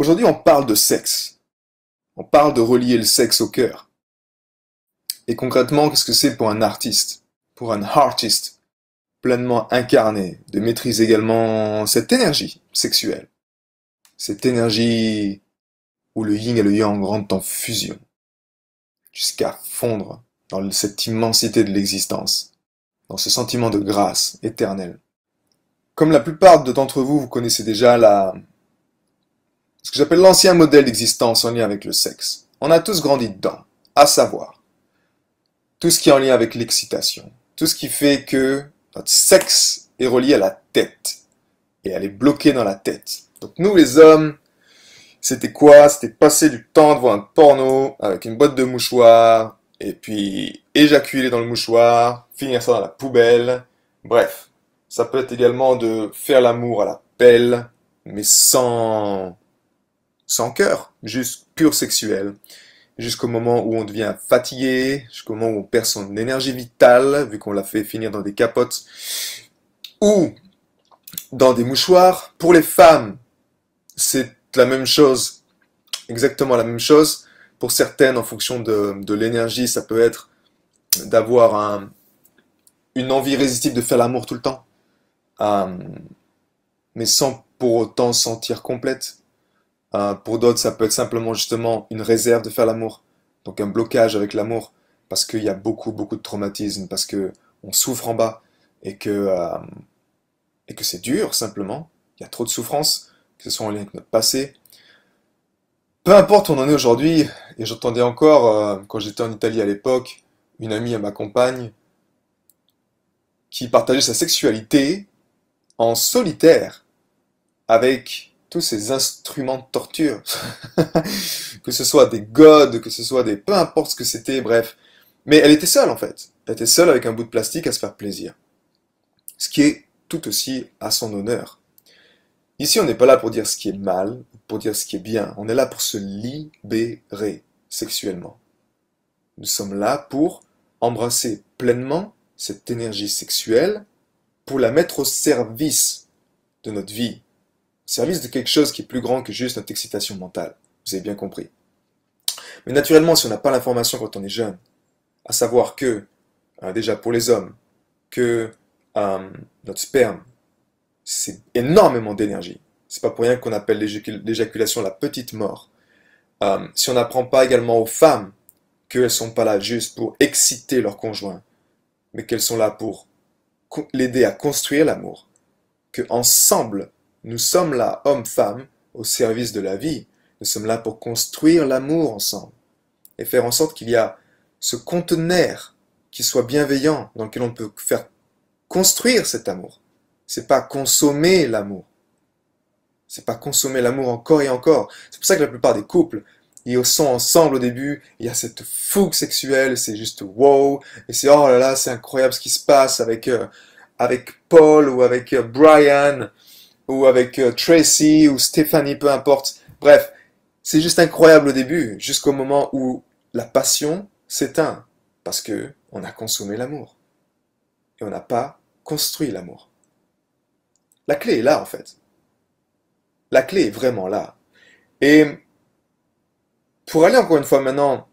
Aujourd'hui, on parle de sexe. On parle de relier le sexe au cœur. Et concrètement, qu'est-ce que c'est pour un artiste, pour un artiste pleinement incarné, de maîtriser également cette énergie sexuelle, cette énergie où le yin et le yang rentrent en fusion, jusqu'à fondre dans cette immensité de l'existence, dans ce sentiment de grâce éternelle. Comme la plupart d'entre vous, vous connaissez déjà ce que j'appelle l'ancien modèle d'existence en lien avec le sexe. On a tous grandi dedans, à savoir, tout ce qui est en lien avec l'excitation, tout ce qui fait que notre sexe est relié à la tête, et elle est bloquée dans la tête. Donc nous les hommes, c'était quoi? C'était passer du temps devant un porno avec une boîte de mouchoirs, et puis éjaculer dans le mouchoir, finir ça dans la poubelle. Bref, ça peut être également de faire l'amour à la pelle, mais sans cœur, juste pur sexuel. Jusqu'au moment où on devient fatigué, jusqu'au moment où on perd son énergie vitale, vu qu'on l'a fait finir dans des capotes, ou dans des mouchoirs. Pour les femmes, c'est la même chose, exactement la même chose. Pour certaines, en fonction de l'énergie, ça peut être d'avoir une envie irrésistible de faire l'amour tout le temps, euh, mais sans pour autant se sentir complète. Pour d'autres, ça peut être simplement justement une réserve de faire l'amour, donc un blocage avec l'amour, parce qu'il y a beaucoup, beaucoup de traumatisme, parce que on souffre en bas, et que c'est dur simplement. Il y a trop de souffrance, que ce soit en lien avec notre passé. Peu importe où on en est aujourd'hui, et j'entendais encore, quand j'étais en Italie à l'époque, une amie à ma compagne, qui partageait sa sexualité en solitaire, avec tous ces instruments de torture, que ce soit des godes, que ce soit des... peu importe ce que c'était, bref. Mais elle était seule en fait. Elle était seule avec un bout de plastique à se faire plaisir. Ce qui est tout aussi à son honneur. Ici, on n'est pas là pour dire ce qui est mal, pour dire ce qui est bien. On est là pour se libérer sexuellement. Nous sommes là pour embrasser pleinement cette énergie sexuelle, pour la mettre au service de notre vie, au service de quelque chose qui est plus grand que juste notre excitation mentale. Vous avez bien compris. Mais naturellement, si on n'a pas l'information quand on est jeune, à savoir que, déjà pour les hommes, que notre sperme, c'est énormément d'énergie. C'est pas pour rien qu'on appelle l'éjaculation la petite mort. Si on n'apprend pas également aux femmes qu'elles sont pas là juste pour exciter leur conjoint, mais qu'elles sont là pour l'aider à construire l'amour, que ensemble, nous sommes là, hommes-femmes, au service de la vie. Nous sommes là pour construire l'amour ensemble et faire en sorte qu'il y a ce conteneur qui soit bienveillant, dans lequel on peut faire construire cet amour. C'est pas consommer l'amour. C'est pas consommer l'amour encore et encore. C'est pour ça que la plupart des couples, ils sont ensemble au début, il y a cette fougue sexuelle, c'est juste wow, et c'est oh là là, c'est incroyable ce qui se passe avec Paul ou avec Brian ou avec Tracy ou Stéphanie, peu importe. Bref, c'est juste incroyable au début, jusqu'au moment où la passion s'éteint parce que on a consommé l'amour et on n'a pas construit l'amour. La clé est là en fait. La clé est vraiment là. Et pour aller encore une fois maintenant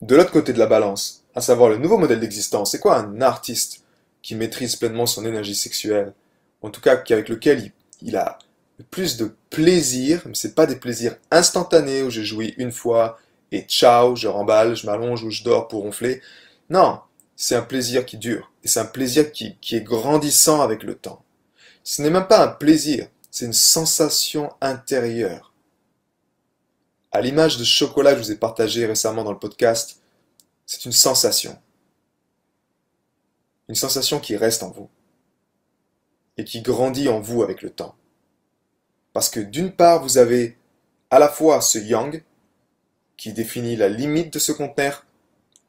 de l'autre côté de la balance, à savoir le nouveau modèle d'existence, c'est quoi un artiste qui maîtrise pleinement son énergie sexuelle, en tout cas avec lequel il a le plus de plaisir, mais c'est pas des plaisirs instantanés où je jouis une fois et ciao, je remballe, je m'allonge ou je dors pour ronfler. Non, c'est un plaisir qui dure, et c'est un plaisir qui est grandissant avec le temps. Ce n'est même pas un plaisir, c'est une sensation intérieure. À l'image de chocolat que je vous ai partagé récemment dans le podcast, c'est une sensation. Une sensation qui reste en vous et qui grandit en vous avec le temps. Parce que d'une part, vous avez à la fois ce yang qui définit la limite de ce conteneur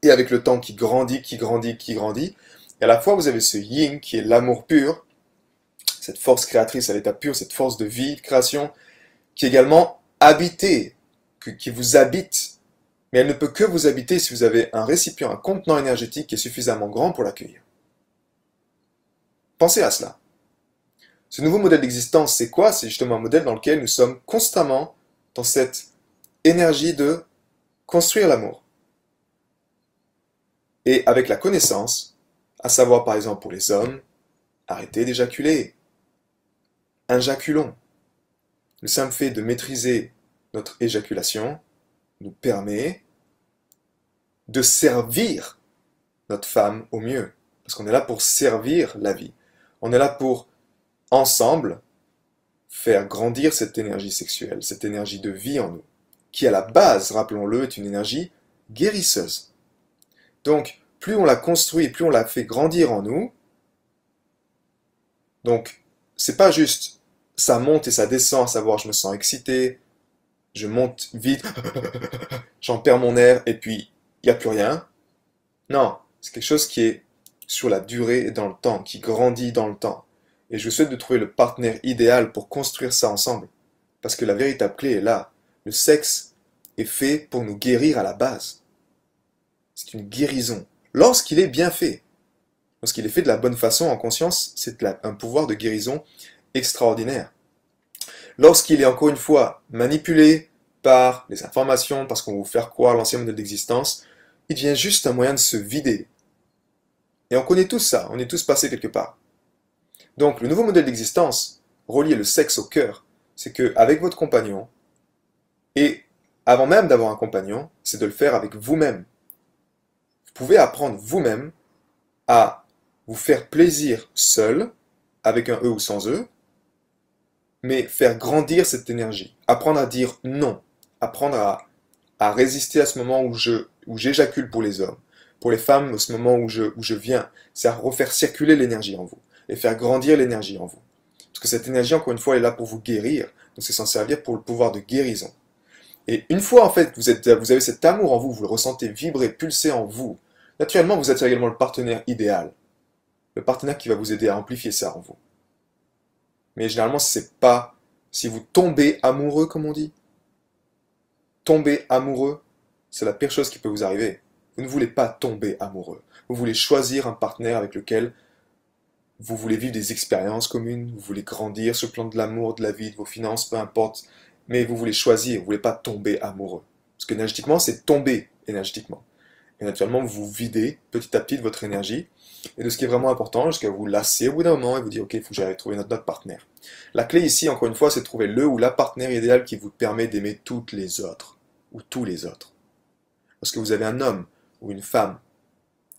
et avec le temps qui grandit, qui grandit, qui grandit. Et à la fois, vous avez ce yin qui est l'amour pur, cette force créatrice à l'état pur, cette force de vie, de création, qui est également habitée, qui vous habite. Mais elle ne peut que vous habiter si vous avez un récipient, un contenant énergétique qui est suffisamment grand pour l'accueillir. Pensez à cela. Ce nouveau modèle d'existence, c'est quoi? C'est justement un modèle dans lequel nous sommes constamment dans cette énergie de construire l'amour. Et avec la connaissance, à savoir par exemple pour les hommes, arrêtez d'éjaculer. Injaculons. Le simple fait de maîtriser notre éjaculation nous permet de servir notre femme au mieux. Parce qu'on est là pour servir la vie. On est là pour, ensemble, faire grandir cette énergie sexuelle, cette énergie de vie en nous, qui à la base, rappelons-le, est une énergie guérisseuse. Donc, plus on la construit, plus on la fait grandir en nous, donc, c'est pas juste ça monte et ça descend, à savoir je me sens excité, je monte vite, j'en perds mon air et puis il n'y a plus rien. Non, c'est quelque chose qui est sur la durée et dans le temps, qui grandit dans le temps. Et je vous souhaite de trouver le partenaire idéal pour construire ça ensemble. Parce que la véritable clé est là. Le sexe est fait pour nous guérir à la base. C'est une guérison. Lorsqu'il est bien fait. Lorsqu'il est fait de la bonne façon, en conscience, c'est un pouvoir de guérison extraordinaire. Lorsqu'il est encore une fois manipulé par les informations, parce qu'on va vous faire croire l'ancien modèle d'existence, il devient juste un moyen de se vider. Et on connaît tous ça, on est tous passés quelque part. Donc le nouveau modèle d'existence, relier le sexe au cœur, c'est qu'avec votre compagnon, et avant même d'avoir un compagnon, c'est de le faire avec vous-même. Vous pouvez apprendre vous-même à vous faire plaisir seul, avec un E ou sans E, mais faire grandir cette énergie. Apprendre à dire non. Apprendre à résister à ce moment où j'éjacule pour les hommes. Pour les femmes, à ce moment où je viens. C'est à refaire circuler l'énergie en vous. Et faire grandir l'énergie en vous. Parce que cette énergie, encore une fois, elle est là pour vous guérir. Donc c'est s'en servir pour le pouvoir de guérison. Et une fois, en fait, vous avez cet amour en vous, vous le ressentez vibrer, pulser en vous, naturellement, vous êtes également le partenaire idéal. Le partenaire qui va vous aider à amplifier ça en vous. Mais généralement, c'est pas si vous tombez amoureux, comme on dit. Tomber amoureux, c'est la pire chose qui peut vous arriver. Vous ne voulez pas tomber amoureux. Vous voulez choisir un partenaire avec lequel vous voulez vivre des expériences communes, vous voulez grandir sur le plan de l'amour, de la vie, de vos finances, peu importe. Mais vous voulez choisir, vous voulez pas tomber amoureux. Parce que énergétiquement, c'est tomber énergétiquement. Et naturellement, vous vous videz petit à petit de votre énergie et de ce qui est vraiment important jusqu'à vous lasser au bout d'un moment et vous dire ok, il faut que j'aille trouver notre partenaire. La clé ici, encore une fois, c'est de trouver le ou la partenaire idéal qui vous permet d'aimer toutes les autres ou tous les autres. Lorsque vous avez un homme ou une femme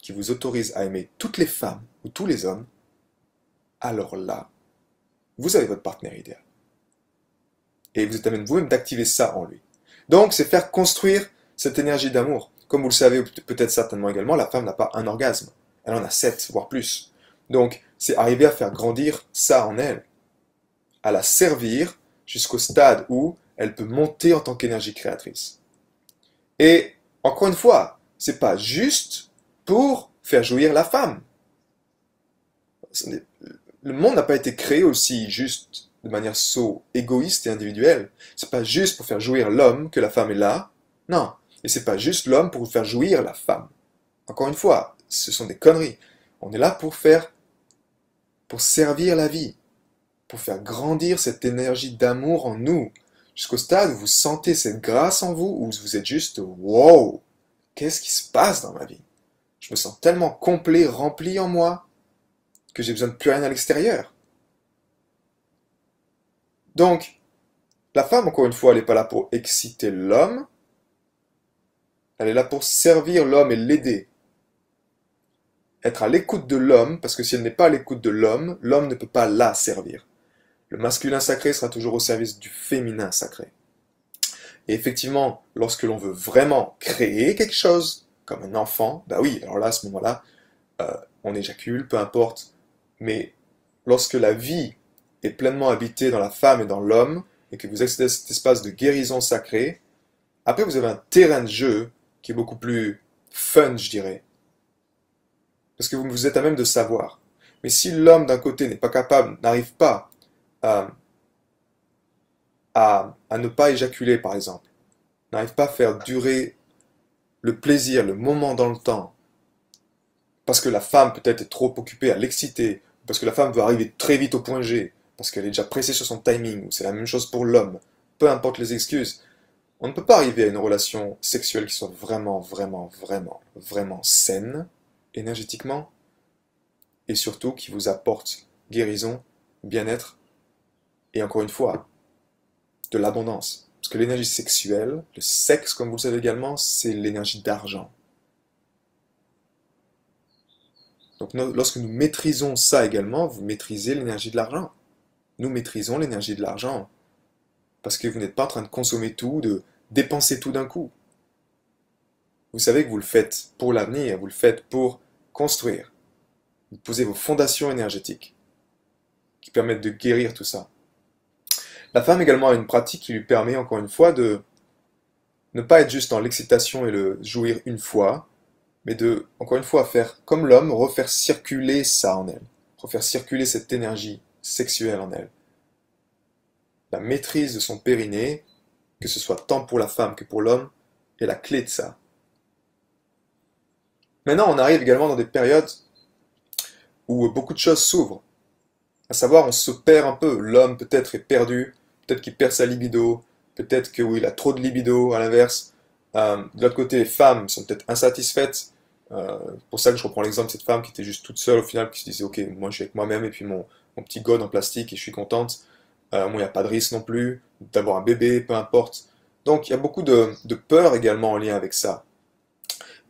qui vous autorise à aimer toutes les femmes ou tous les hommes, alors là, vous avez votre partenaire idéal. Et vous êtes à même vous-même d'activer ça en lui. Donc, c'est faire construire cette énergie d'amour. Comme vous le savez, ou peut-être certainement également, la femme n'a pas un orgasme. Elle en a 7, voire plus. Donc, c'est arriver à faire grandir ça en elle. À la servir jusqu'au stade où elle peut monter en tant qu'énergie créatrice. Et, encore une fois, c'est pas juste pour faire jouir la femme. Le monde n'a pas été créé aussi juste de manière égoïste et individuelle. C'est pas juste pour faire jouir l'homme que la femme est là. Non. Et c'est pas juste l'homme pour faire jouir la femme. Encore une fois, ce sont des conneries. On est là pour servir la vie, pour faire grandir cette énergie d'amour en nous, jusqu'au stade où vous sentez cette grâce en vous, où vous êtes juste wow, qu'est-ce qui se passe dans ma vie? Je me sens tellement complet, rempli en moi, que j'ai besoin de plus rien à l'extérieur. Donc, la femme, encore une fois, elle n'est pas là pour exciter l'homme, elle est là pour servir l'homme et l'aider. Être à l'écoute de l'homme, parce que si elle n'est pas à l'écoute de l'homme, l'homme ne peut pas la servir. Le masculin sacré sera toujours au service du féminin sacré. Et effectivement, lorsque l'on veut vraiment créer quelque chose, comme un enfant, bah oui, alors là, à ce moment-là, on éjacule, peu importe. Mais lorsque la vie est pleinement habitée dans la femme et dans l'homme, et que vous accédez à cet espace de guérison sacrée, après vous avez un terrain de jeu qui est beaucoup plus fun, je dirais. Parce que vous êtes à même de savoir. Mais si l'homme d'un côté n'est pas capable, n'arrive pas à, à ne pas éjaculer, par exemple, n'arrive pas à faire durer le plaisir, le moment dans le temps, parce que la femme peut-être est trop occupée à l'exciter, parce que la femme veut arriver très vite au point G, parce qu'elle est déjà pressée sur son timing, ou c'est la même chose pour l'homme, peu importe les excuses, on ne peut pas arriver à une relation sexuelle qui soit vraiment, vraiment, vraiment, vraiment saine, énergétiquement, et surtout qui vous apporte guérison, bien-être, et encore une fois, de l'abondance. Parce que l'énergie sexuelle, le sexe, comme vous le savez également, c'est l'énergie d'argent. Donc lorsque nous maîtrisons ça également, vous maîtrisez l'énergie de l'argent. Nous maîtrisons l'énergie de l'argent. Parce que vous n'êtes pas en train de consommer tout, de dépenser tout d'un coup. Vous savez que vous le faites pour l'avenir, vous le faites pour construire. Vous posez vos fondations énergétiques qui permettent de guérir tout ça. La femme également a une pratique qui lui permet encore une fois de ne pas être juste dans l'excitation et le jouir une fois, mais de, encore une fois, faire comme l'homme, refaire circuler ça en elle, refaire circuler cette énergie sexuelle en elle. La maîtrise de son périnée, que ce soit tant pour la femme que pour l'homme, est la clé de ça. Maintenant, on arrive également dans des périodes où beaucoup de choses s'ouvrent. À savoir, on se perd un peu. L'homme peut-être est perdu, peut-être qu'il perd sa libido, peut-être que oui, il a trop de libido, à l'inverse. De l'autre côté, les femmes sont peut-être insatisfaites. Pour ça que je reprends l'exemple de cette femme qui était juste toute seule au final, qui se disait, ok, moi je suis avec moi-même et puis mon petit god en plastique et je suis contente. Moi, il n'y a pas de risque non plus d'avoir un bébé, peu importe. Donc, il y a beaucoup de peur également en lien avec ça.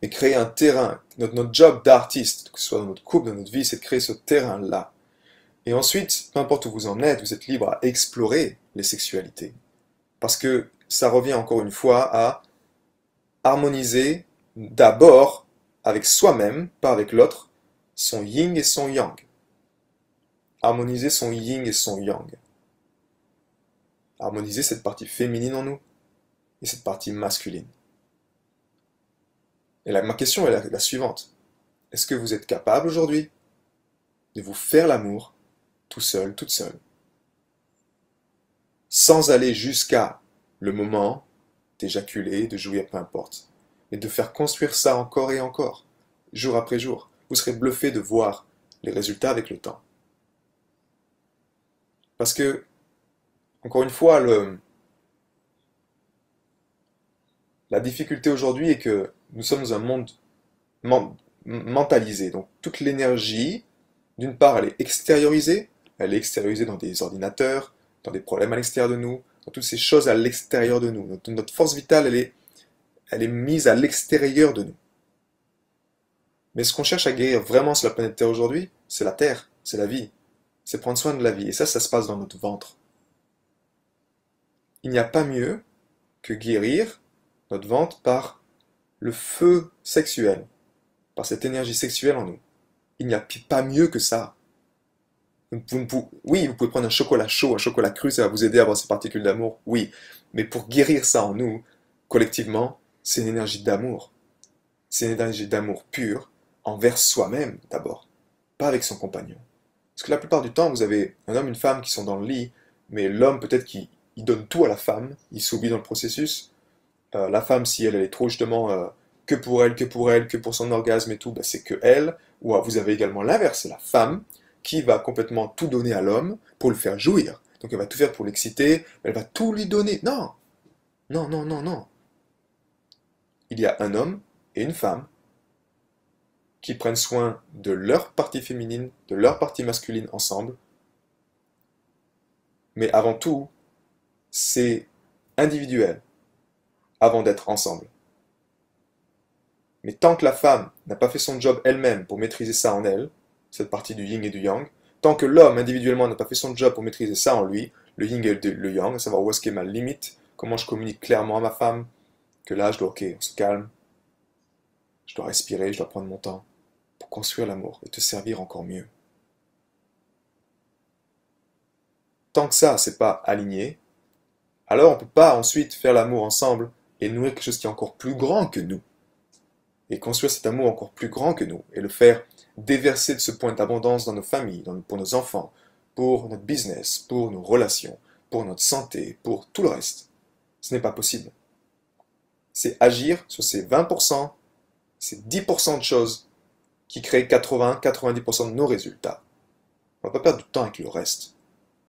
Mais créer un terrain, notre job d'artiste, que ce soit dans notre couple, dans notre vie, c'est de créer ce terrain-là. Et ensuite, peu importe où vous en êtes, vous êtes libre à explorer les sexualités. Parce que ça revient encore une fois à harmoniser d'abord avec soi-même, pas avec l'autre, son yin et son yang. Harmoniser son yin et son yang. Harmoniser cette partie féminine en nous et cette partie masculine. Et ma question est la suivante. Est-ce que vous êtes capable aujourd'hui de vous faire l'amour tout seul, toute seule, sans aller jusqu'à le moment d'éjaculer, de jouir, peu importe, mais de faire construire ça encore et encore, jour après jour. Vous serez bluffé de voir les résultats avec le temps. Parce que, encore une fois, la difficulté aujourd'hui est que nous sommes dans un monde mentalisé. Donc toute l'énergie, d'une part, elle est extériorisée dans des ordinateurs, dans des problèmes à l'extérieur de nous, dans toutes ces choses à l'extérieur de nous. Notre force vitale, elle est mise à l'extérieur de nous. Mais ce qu'on cherche à guérir vraiment sur la planète Terre aujourd'hui, c'est la Terre, c'est la vie, c'est prendre soin de la vie. Et ça se passe dans notre ventre. Il n'y a pas mieux que guérir notre ventre par le feu sexuel, par cette énergie sexuelle en nous. Il n'y a pas mieux que ça. Oui, vous pouvez prendre un chocolat chaud, un chocolat cru, ça va vous aider à avoir ces particules d'amour, oui. Mais pour guérir ça en nous, collectivement, c'est une énergie d'amour. C'est une énergie d'amour pure envers soi-même d'abord, pas avec son compagnon. Parce que la plupart du temps, vous avez un homme et une femme qui sont dans le lit, mais l'homme peut-être qu'il donne tout à la femme, il s'oublie dans le processus. La femme, si elle est trop justement que pour elle, que pour elle, que pour son orgasme et tout, bah, c'est que elle. Ou vous avez également l'inverse, c'est la femme qui va complètement tout donner à l'homme pour le faire jouir. Donc elle va tout faire pour l'exciter, elle va tout lui donner. Non, non, non, non, non. Il y a un homme et une femme qui prennent soin de leur partie féminine, de leur partie masculine ensemble. Mais avant tout, c'est individuel avant d'être ensemble. Mais tant que la femme n'a pas fait son job elle-même pour maîtriser ça en elle, cette partie du yin et du yang, tant que l'homme individuellement n'a pas fait son job pour maîtriser ça en lui, le yin et le yang, à savoir où est-ce qu'est ma limite, comment je communique clairement à ma femme, que là je dois, ok, on se calme, je dois respirer, je dois prendre mon temps pour construire l'amour et te servir encore mieux. Tant que ça, c'est pas aligné, alors on ne peut pas ensuite faire l'amour ensemble et nourrir quelque chose qui est encore plus grand que nous. Et construire cet amour encore plus grand que nous, et le faire déverser de ce point d'abondance dans nos familles, pour nos enfants, pour notre business, pour nos relations, pour notre santé, pour tout le reste. Ce n'est pas possible. C'est agir sur ces 20%, ces 10% de choses qui créent 80-90% de nos résultats. On ne va pas perdre du temps avec le reste.